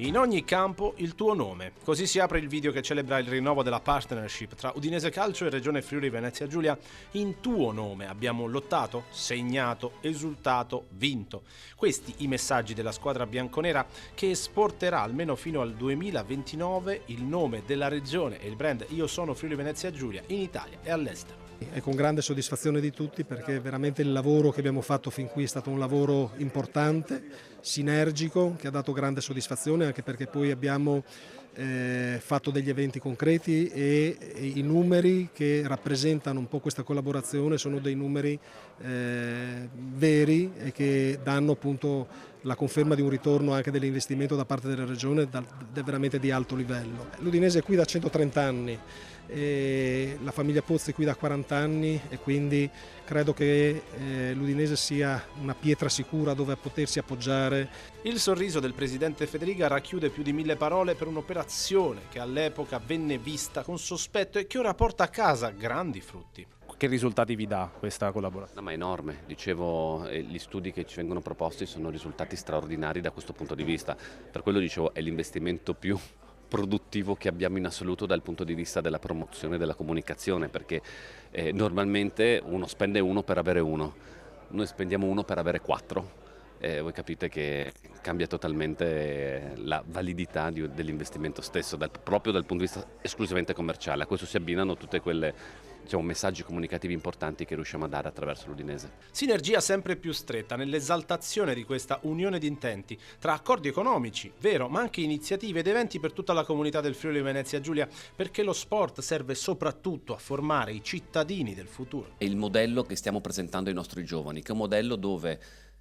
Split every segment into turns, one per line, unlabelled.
In ogni campo il tuo nome. Così si apre il video che celebra il rinnovo della partnership tra Udinese Calcio e Regione Friuli Venezia Giulia. In tuo nome abbiamo lottato, segnato, esultato, vinto. Questi i messaggi della squadra bianconera che esporterà almeno fino al 2029 il nome della regione e il brand Io sono Friuli Venezia Giulia in Italia e all'estero.
È con grande soddisfazione di tutti perché veramente il lavoro che abbiamo fatto fin qui è stato un lavoro importante, sinergico, che ha dato grande soddisfazione anche perché poi abbiamo fatto degli eventi concreti e i numeri che rappresentano un po' questa collaborazione sono dei numeri veri e che danno appunto la conferma di un ritorno anche dell'investimento da parte della regione veramente di alto livello. L'Udinese è qui da 130 anni. E la famiglia Pozzi è qui da 40 anni e quindi credo che l'Udinese sia una pietra sicura dove potersi appoggiare.
Il sorriso del presidente Federica racchiude più di 1000 parole per un'operazione che all'epoca venne vista con sospetto e che ora porta a casa grandi frutti. Che risultati vi dà questa collaborazione?
No, ma è enorme, dicevo, gli studi che ci vengono proposti sono risultati straordinari da questo punto di vista, per quello dicevo è l'investimento più produttivo che abbiamo in assoluto dal punto di vista della promozione e della comunicazione, perché normalmente uno spende uno per avere uno, noi spendiamo uno per avere quattro. Voi capite che cambia totalmente la validità dell'investimento stesso, proprio dal punto di vista esclusivamente commerciale. A questo si abbinano tutte quelle messaggi comunicativi importanti che riusciamo a dare attraverso l'Udinese.
Sinergia sempre più stretta nell'esaltazione di questa unione di intenti tra accordi economici, vero, ma anche iniziative ed eventi per tutta la comunità del Friuli Venezia Giulia, perché lo sport serve soprattutto a formare i cittadini del futuro.
È il modello che stiamo presentando ai nostri giovani, che è un modello dove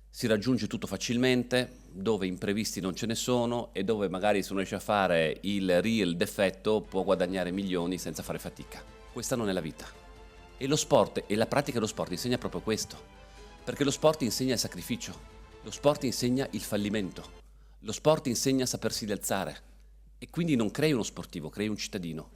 si raggiunge tutto facilmente, dove imprevisti non ce ne sono e dove magari se uno riesce a fare il real d'effetto può guadagnare milioni senza fare fatica. Questa non è la vita. E lo sport e la pratica dello sport insegna proprio questo, perché lo sport insegna il sacrificio, lo sport insegna il fallimento, lo sport insegna a sapersi rialzare e quindi non crei uno sportivo, crei un cittadino.